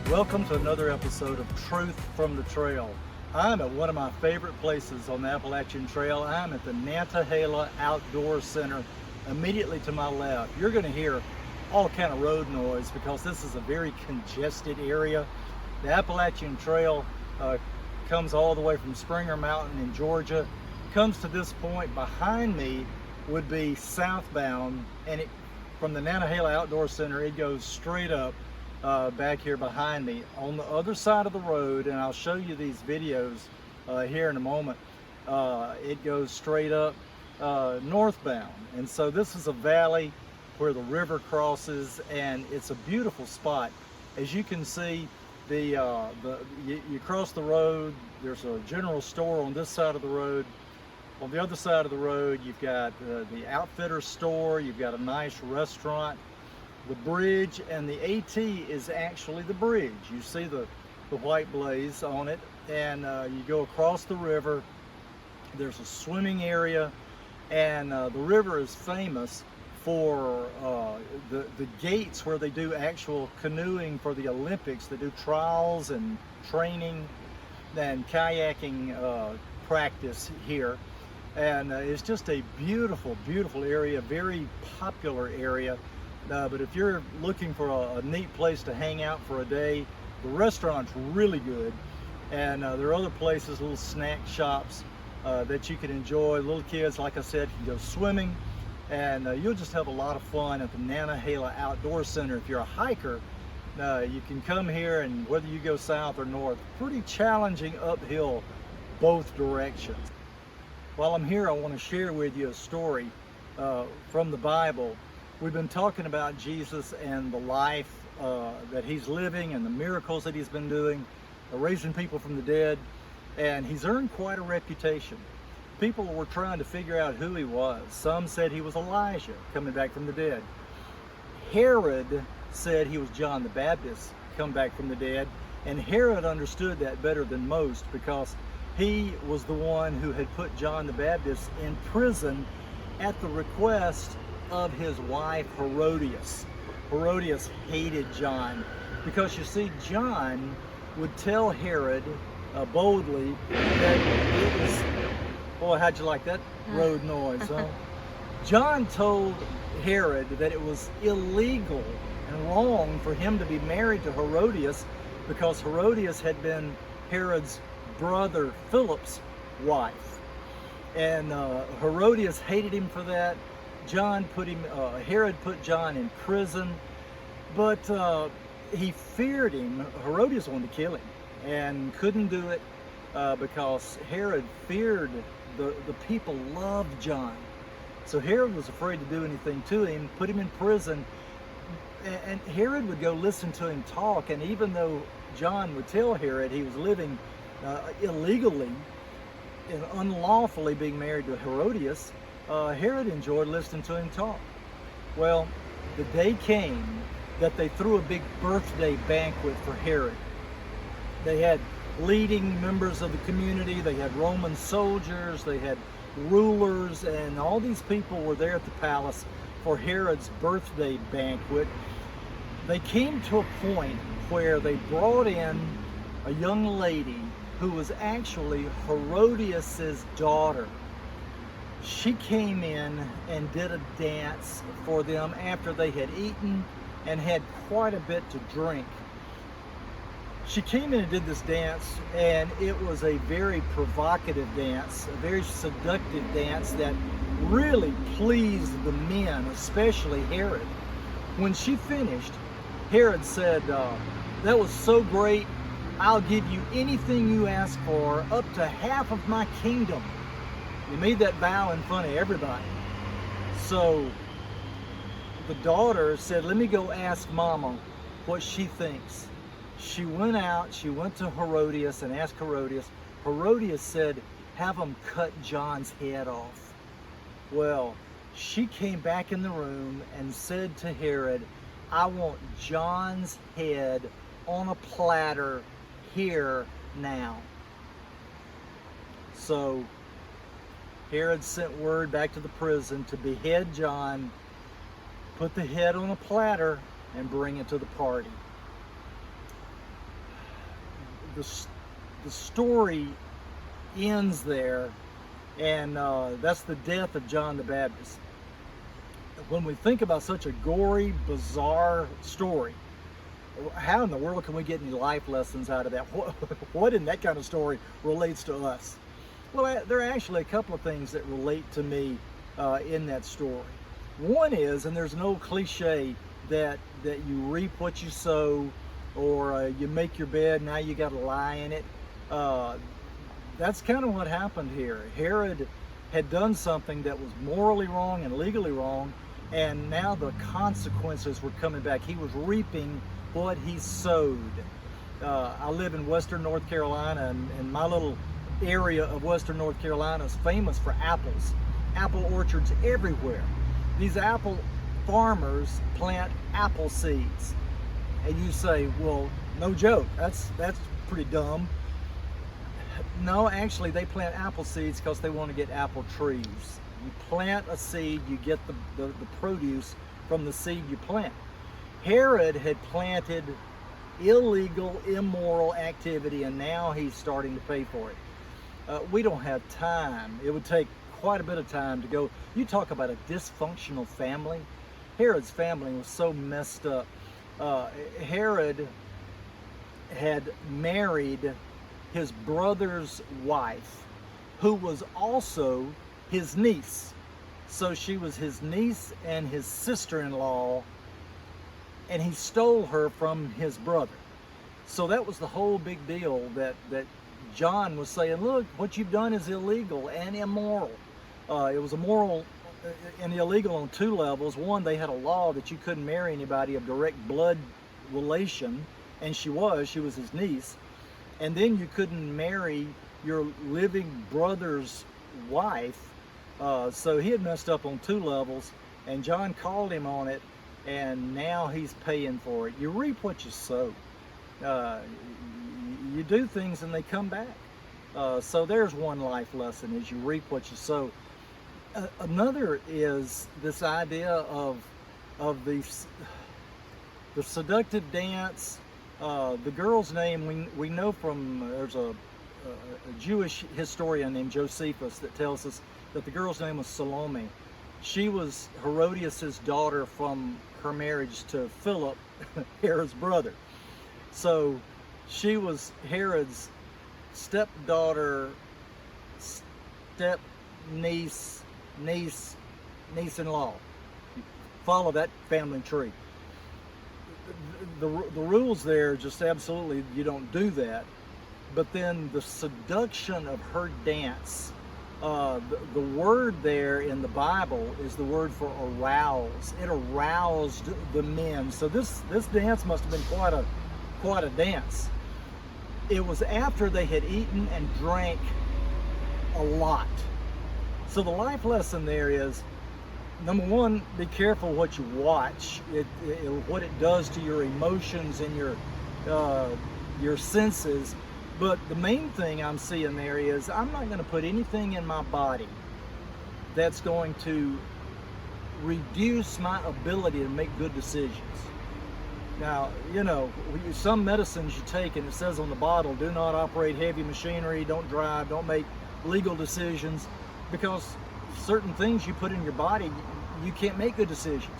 Welcome to another episode of Truth from the Trail. I'm at one of my favorite places on the Appalachian Trail. I'm at the Nantahala Outdoor Center. Immediately to my left, you're going to hear all kind of road noise because this is a very congested area. The Appalachian Trail comes all the way from Springer Mountain in Georgia, comes to this point. Behind me would be southbound, and from the Nantahala Outdoor Center, it goes straight up back here behind me. On the other side of the road, and I'll show you these videos here in a moment, it goes straight up northbound. And so this is a valley where the river crosses, and it's a beautiful spot. As you can see, you cross the road, there's a general store on this side of the road. On the other side of the road, you've got the outfitter store, you've got a nice restaurant. The bridge, and the AT is actually the bridge. You see the white blaze on it, and you go across the river. There's a swimming area, and the river is famous for the gates where they do actual canoeing for the Olympics. They do trials and training and kayaking practice here, and it's just a beautiful, beautiful area, very popular area. But if you're looking for a neat place to hang out for a day, the restaurant's really good, and there are other places, little snack shops that you can enjoy. Little kids, like I said, can go swimming, and you'll just have a lot of fun at the Nantahala Outdoor Center. If you're a hiker, you can come here, and whether you go south or north, pretty challenging uphill both directions. While I'm here, I want to share with you a story from the Bible. We've been talking about Jesus and the life that he's living and the miracles that he's been doing, raising people from the dead, and he's earned quite a reputation. People were trying to figure out who he was. Some said he was Elijah coming back from the dead. Herod said he was John the Baptist come back from the dead, and Herod understood that better than most because he was the one who had put John the Baptist in prison at the request of his wife Herodias. Herodias hated John because, you see, John would tell Herod boldly that it was, boy, how'd you like that road noise, huh? John told Herod that it was illegal and wrong for him to be married to Herodias because Herodias had been Herod's brother Philip's wife. And Herodias hated him for that. Herod put John in prison, but he feared him. Herodias wanted to kill him and couldn't do it because Herod feared the people loved John. So Herod was afraid to do anything to him, put him in prison, and Herod would go listen to him talk. And even though John would tell Herod he was living illegally and unlawfully being married to Herodias, Herod enjoyed listening to him talk. Well, the day came that they threw a big birthday banquet for Herod. They had leading members of the community, they had Roman soldiers, they had rulers, and all these people were there at the palace for Herod's birthday banquet. They came to a point where they brought in a young lady who was actually Herodias's daughter. She came in and did a dance for them after they had eaten and had quite a bit to drink. She came in and did this dance, and it was a very provocative dance, a very seductive dance that really pleased the men, especially Herod. When she finished, Herod said, "That was so great, I'll give you anything you ask for, up to half of my kingdom." He made that vow in front of everybody. So the daughter said, "Let me go ask Mama what she thinks." She went out, she went to Herodias and asked Herodias. Herodias said, "Have them cut John's head off." Well, she came back in the room and said to Herod, "I want John's head on a platter here now." So Herod sent word back to the prison to behead John, put the head on a platter, and bring it to the party. the story ends there, and that's the death of John the Baptist. When we think about such a gory, bizarre story, how in the world can we get any life lessons out of that? What in that kind of story relates to us? Well, there are actually a couple of things that relate to me in that story. One is, and there's an old cliche that you reap what you sow, or you make your bed, now you got to lie in it. That's kind of what happened here. Herod had done something that was morally wrong and legally wrong, and now the consequences were coming back. He was reaping what he sowed. I live in Western North Carolina, and my little area of Western North Carolina is famous for apples. Apple orchards everywhere. These apple farmers plant apple seeds. And you say, well, no joke, that's pretty dumb. No, actually they plant apple seeds because they want to get apple trees. You plant a seed, you get the produce from the seed you plant. Herod had planted illegal, immoral activity, and now he's starting to pay for it. We don't have time. It would take quite a bit of time to go. You talk about a dysfunctional family. Herod's family was so messed up. Herod had married his brother's wife, who was also his niece. So she was his niece and his sister-in-law, and he stole her from his brother. So that was the whole big deal that John was saying, look, what you've done is illegal and immoral. It was immoral and illegal on two levels. One, they had a law that you couldn't marry anybody of direct blood relation, and she was his niece. And then you couldn't marry your living brother's wife. So he had messed up on two levels, and John called him on it, and now he's paying for it. You reap what you sow. You do things and they come back. So there's one life lesson, is you reap what you sow. Another is this idea of the seductive dance. The girl's name, we know from, there's a Jewish historian named Josephus that tells us that the girl's name was Salome. She was Herodias's daughter from her marriage to Philip, Herod's brother. So she was Herod's stepdaughter, step-niece, niece-in-law. Follow that family tree. The rules there just absolutely, you don't do that. But then the seduction of her dance, the word there in the Bible is the word for arouse. It aroused the men. So this dance must have been quite a dance. It was after they had eaten and drank a lot. So the life lesson there is, number one, be careful what you watch. What it does to your emotions and your senses. But the main thing I'm seeing there is, I'm not going to put anything in my body that's going to reduce my ability to make good decisions. Now, you know, some medicines you take and it says on the bottle, do not operate heavy machinery, don't drive, don't make legal decisions, because certain things you put in your body, you can't make good decisions.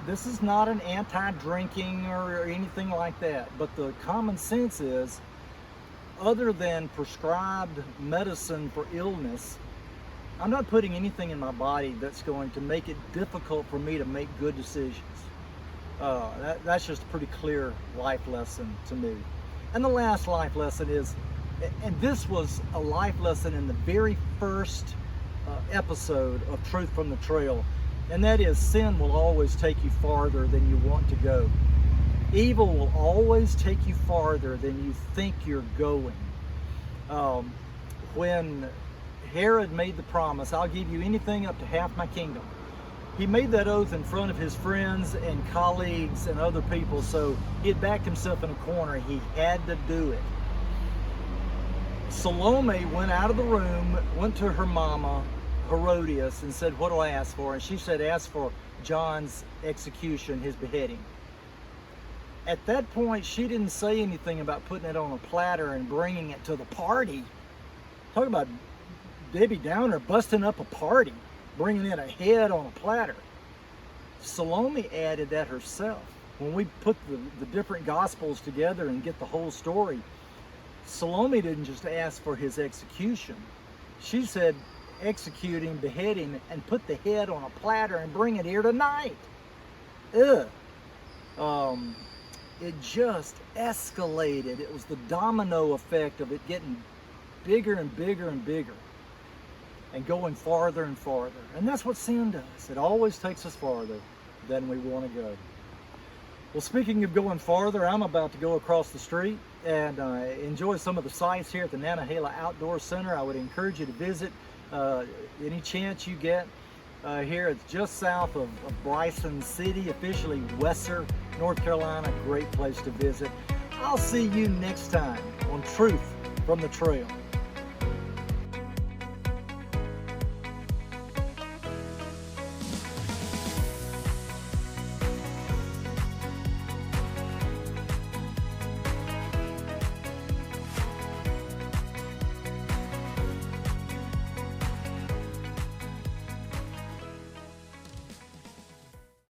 This is not an anti-drinking or anything like that, but the common sense is, other than prescribed medicine for illness, I'm not putting anything in my body that's going to make it difficult for me to make good decisions. That's just a pretty clear life lesson to me. And the last life lesson is, and this was a life lesson in the very first episode of Truth from the Trail, and that is, sin will always take you farther than you want to go. Evil will always take you farther than you think you're going. When Herod made the promise, I'll give you anything up to half my kingdom, he made that oath in front of his friends and colleagues and other people, so he had backed himself in a corner. He had to do it. Salome went out of the room, went to her mama, Herodias, and said, what do I ask for? And she said, ask for John's execution, his beheading. At that point, she didn't say anything about putting it on a platter and bringing it to the party. Talk about Debbie Downer busting up a party, bringing in a head on a platter. Salome added that herself. When we put the different gospels together and get the whole story, Salome didn't just ask for his execution. She said, execute him, behead him, and put the head on a platter and bring it here tonight. Ugh. It just escalated. It was the domino effect of it getting bigger and bigger and bigger and going farther and farther. And that's what sin does. It always takes us farther than we want to go. Well, speaking of going farther, I'm about to go across the street and enjoy some of the sights here at the Nantahala Outdoor Center. I would encourage you to visit any chance you get. Here it's just south of Bryson City, officially Wesser, North Carolina. Great place to visit. I'll see you next time on Truth from the Trail.